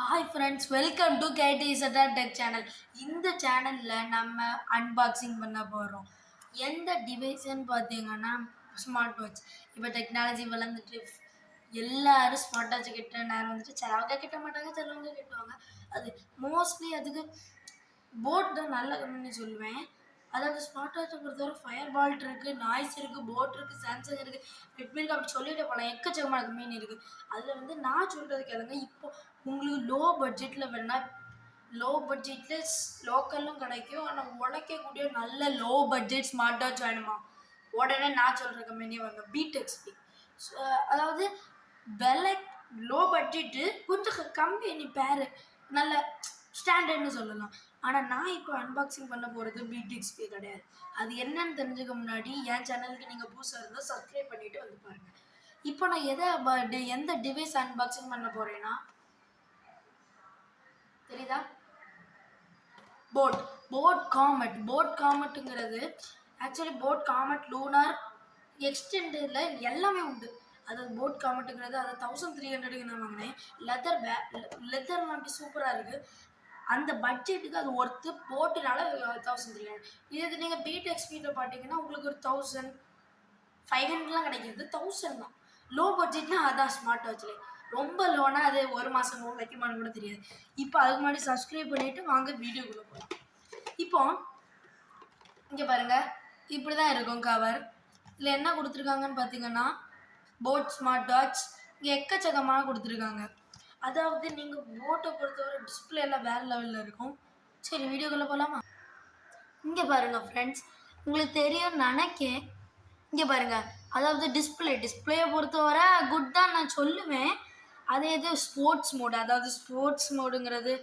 Hi friends, welcome to KTZR tech channel. இந்த சேனலில் நம்ம அன்பாக்சிங் பண்ண போகிறோம். எந்த டிவைஸ்ன்னு பார்த்தீங்கன்னா ஸ்மார்ட் வாட்ச். இப்போ டெக்னாலஜி வளர்ந்துட்டு எல்லாரும் ஸ்மார்ட் வாட்ச் கிட்ட நேரம் வந்துட்டு சிலவங்க கிட்ட மாட்டாங்க, சிலவங்க கிட்டுவாங்க. அது மோஸ்ட்லி அதுக்கு போட் தான் நல்ல கம்பெனி சொல்லுவேன். அதாவது ஸ்மார்ட் வாட்சை பொறுத்தவரை ஃபயர் பால்ட் இருக்குது, நாய்ஸ் இருக்குது, போட் இருக்குது, சாம்சங் இருக்குது, ரெட்மி இருக்குது. அப்படி சொல்லிட்டு போகலாம், எக்கச்சக்கமான கம்பெனி இருக்குது. அதில் வந்து நான் சொல்கிறது கேளுங்க. இப்போ உங்களுக்கு லோ பட்ஜெட்டில் வேணால் லோ பட்ஜெட்டில் லோக்கலும் கிடைக்கும். ஆனால் உழைக்கக்கூடிய நல்ல லோ பட்ஜெட் ஸ்மார்ட் வாட்ச் வேணுமா, உடனே நான் சொல்கிற கம்பெனியே வாங்க, பீடெக்ஸ்பி. அதாவது விலை லோ பட்ஜெட்டு, கொஞ்சம் கம்பெனி பேர் நல்ல ஸ்டாண்டர்ட்னு சொல்லலாம். ஆனால் நான் இப்போ அன்பாக்சிங் பண்ண போகிறது பீடெக்ஸ்பி கிடையாது. அது என்னன்னு தெரிஞ்சுக்க முன்னாடி என் சேனலுக்கு நீங்கள் புதுசாக இருந்தால் சப்ஸ்கிரைப் பண்ணிவிட்டு வந்து பாருங்கள். இப்போ நான் எந்த டிவைஸ் அன்பாக்சிங் பண்ண போகிறேன்னா தெரியுதா, போட் காமெட்டுங்கிறது ஆக்சுவலி போட் காமெட் லூனார் எக்ஸ்டெண்டில் எல்லாமே உண்டு. அதாவது போட் காமெட்டுங்கிறது அதை 1300க்கு நான் வாங்கினேன். லெதர் வந்து சூப்பராக இருக்குது. அந்த பட்ஜெட்டுக்கு அது ஒர்த்து. போட்டுனால 1300. இதுக்கு நீங்கள் பீடெக்ஸ்பியில் பார்த்தீங்கன்னா உங்களுக்கு ஒரு 1500லாம் கிடைக்கிது. 1000 தான் லோ பட்ஜெட்னா. அதான் ஸ்மார்ட் வாட்ச்லேயே ரொம்ப லோனா அது ஒரு மாதம் வைக்குமான்னு கூட தெரியாது. இப்போ அதுக்கு முன்னாடி சப்ஸ்கிரைப் பண்ணிவிட்டு வாங்க வீடியோக்குள்ளே போகலாம். இப்போ இங்கே பாருங்கள், இப்படி தான் இருக்கும் கவர். இதில் என்ன கொடுத்துருக்காங்கன்னு பார்த்தீங்கன்னா போட் ஸ்மார்ட் வாட்ச். இங்கே எக்கச்சக்கமாக கொடுத்துருக்காங்க. அதாவது நீங்கள் போட்டை பொறுத்தவரை டிஸ்பிளே எல்லாம் வேறு லெவலில் இருக்கும். சரி, வீடியோக்குள்ளே போகலாமா? இங்கே பாருங்கள் ஃப்ரெண்ட்ஸ், உங்களுக்கு தெரியும் நினைக்கேன். இங்கே பாருங்கள், அதாவது டிஸ்பிளேயை பொறுத்தவரை குட் தான் நான் சொல்லுவேன். அதே இது ஸ்போர்ட்ஸ் மோடு, அதாவது ஸ்போர்ட்ஸ் மோடுங்கிறது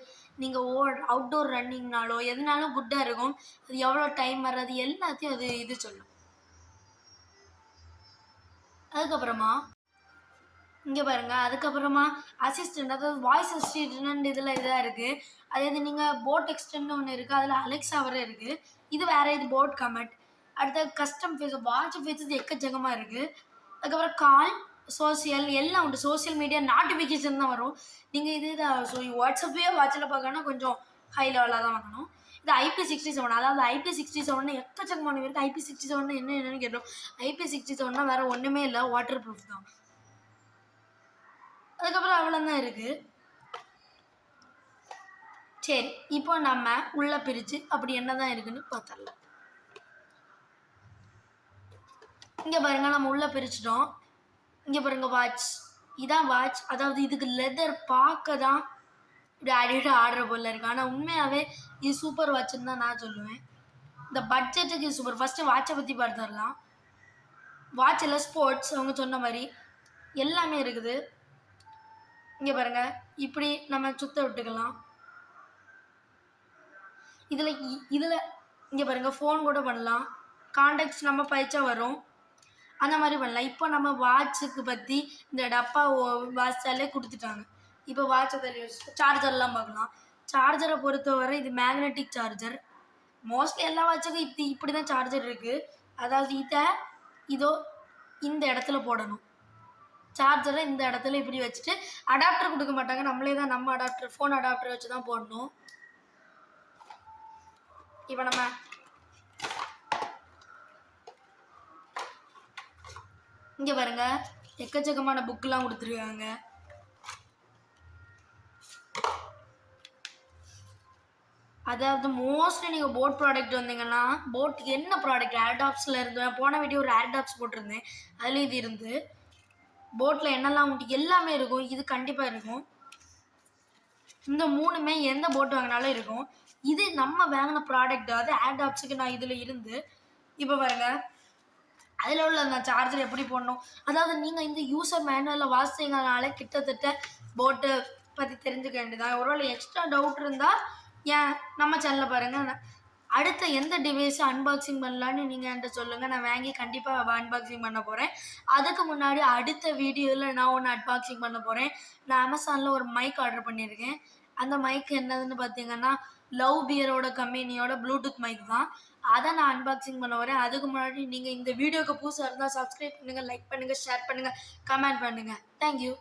நீங்கள் அவுட்டோர் ரன்னிங்னாலோ எதுனாலும் குட்டாக இருக்கும். அது எவ்வளோ டைம் வர்றது எல்லாத்தையும் அது இது சொல்லும். அதுக்கப்புறமா இங்கே பாருங்கள், அதுக்கப்புறமா அசிஸ்டண்ட், அதாவது வாய்ஸ் அசிஸ்டன்ட் இதில் இதாக இருக்குது. அதே இது நீங்கள் போட் எக்ஸ்டெண்ட் ஒன்று இருக்குது, அதில் அலெக்ஸா வரை இருக்குது. இது வேறு, இது போட் கமெண்ட். அடுத்த கஸ்டம் ஃபேஸ், வாட்ச் ஃபேஸஸ் எக்கச்சக்கமாக இருக்குது. அதுக்கப்புறம் கால், சோசியல் எல்லாம் உண்டு. சோசியல் மீடியா நோட்டிஃபிகேஷன் தான் வரும். நீங்கள் இது வாட்ஸ்அப்பே வாட்சில் பார்க்கணும், கொஞ்சம் ஹை லெவலாக தான் வாங்கணும். இது IP67, அதாவது IP67 எக்கச்சக்கமான இருக்குது. IP67 என்னென்னு கேட்டோம். IP67 வேறு ஒன்றுமே இல்லை, வாட்டர் ப்ரூஃப் தான். அதுக்கப்புறம் அவ்வளோதான் இருக்குது. சரி, இப்போ நம்ம உள்ளே பிரித்து அப்படி என்ன தான் இருக்குன்னு பார்த்துடலாம். இங்கே பாருங்கள், நம்ம உள்ளே பிரிச்சிட்டோம். இங்கே பாருங்கள், வாட்ச். இதான் வாட்ச். அதாவது இதுக்கு லெதர் பார்க்க தான் இப்படி அடிக்கடி ஆர்டர் போல இருக்குது. ஆனால் உண்மையாகவே இது சூப்பர் வாட்சுன்னு தான் நான் சொல்லுவேன். இந்த பட்ஜெட்டுக்கு இது சூப்பர். ஃபஸ்ட்டு வாட்சை பற்றி பார்த்துடலாம். வாட்சில் ஸ்போர்ட்ஸ் அவங்க சொன்ன மாதிரி எல்லாமே இருக்குது. இங்கே பாருங்கள், இப்படி நம்ம சுத்த விட்டுக்கலாம். இதில் இங்கே பாருங்கள், ஃபோன் கூட பண்ணலாம். கான்டாக்ட்ஸ் நம்ம பயிற்சா வரும், அந்த மாதிரி பண்ணலாம். இப்போ நம்ம வாட்சுக்கு பற்றி இந்த டப்பா வாட்சாலே கொடுத்துட்டாங்க. இப்போ வாட்சை தள்ளி வச்சு சார்ஜர்லாம் பார்க்கலாம். சார்ஜரை பொறுத்தவரை இது மேக்னெட்டிக் சார்ஜர். மோஸ்ட்லி எல்லா வாட்சுக்கும் இப்படி தான் சார்ஜர் இருக்குது. அதாவது இதோ இந்த இடத்துல போடணும். சார்ஜரை இந்த இடத்துல இப்படி வச்சுட்டு அடாப்டர் கொடுக்க மாட்டாங்க, நம்மளே தான் நம்ம அடாப்டர், ஃபோன் அடாப்டர் வச்சு தான் போடணும். இப்போ நம்ம இங்கே பாருங்க, எக்கச்சக்கமான புக்கெலாம் கொடுத்துருக்காங்க. அதாவது மோஸ்ட்லி நீங்கள் போட் ப்ராடக்ட் வந்தீங்கன்னா, போட் என்ன ப்ராடக்ட் ஏர்டாப்ஸில் இருந்து போன வீடியோ ஒரு ஏர்டாப்ஸ் போட்டிருந்தேன், அதில் இது இருந்து போட்டில் என்னெல்லாம் உண்டு எல்லாமே இருக்கும். இது கண்டிப்பாக இருக்கும். இந்த மூணுமே எந்த போட் வாங்கினாலும் இருக்கும். இது நம்ம வாங்கின ப்ராடக்ட், அதாவது ஏர்டாப்ஸுக்கு நான் இதில் இருந்து. இப்போ பாருங்கள், அதில் உள்ள அந்த சார்ஜர் எப்படி போடணும், அதாவது நீங்கள் இந்த யூசர் மேனுவலில் வாசிங்கனால கிட்டத்தட்ட போட்டை பற்றி தெரிஞ்சுக்க வேண்டியதான். ஒருவேளை எக்ஸ்ட்ரா டவுட் இருந்தால் ஏன் நம்ம சேனலில் பாருங்கள். அடுத்த எந்த டிவைஸை அன்பாக்சிங் பண்ணலான்னு நீங்கள் என்கிட்ட சொல்லுங்கள், நான் வாங்கி கண்டிப்பாக அன்பாக்சிங் பண்ண போகிறேன். அதுக்கு முன்னாடி அடுத்த வீடியோவில் நான் ஒன்று அன்பாக்சிங் பண்ண போகிறேன். நான் அமேசானில் ஒரு மைக் ஆர்டர் பண்ணியிருக்கேன். அந்த மைக் என்னதுன்னு பார்த்தீங்கன்னா லவ் பியரோட கம்பெனியோட ப்ளூடூத் மைக் தான். அதை நான் அன்பாக்சிங் பண்ண வரேன். அதுக்கு முன்னாடி நீங்கள் இந்த வீடியோக்கு புதுசாக இருந்தால் சப்ஸ்கிரைப் பண்ணுங்கள், லைக் பண்ணுங்கள், ஷேர் பண்ணுங்கள், கமெண்ட் பண்ணுங்கள். தேங்க்யூ.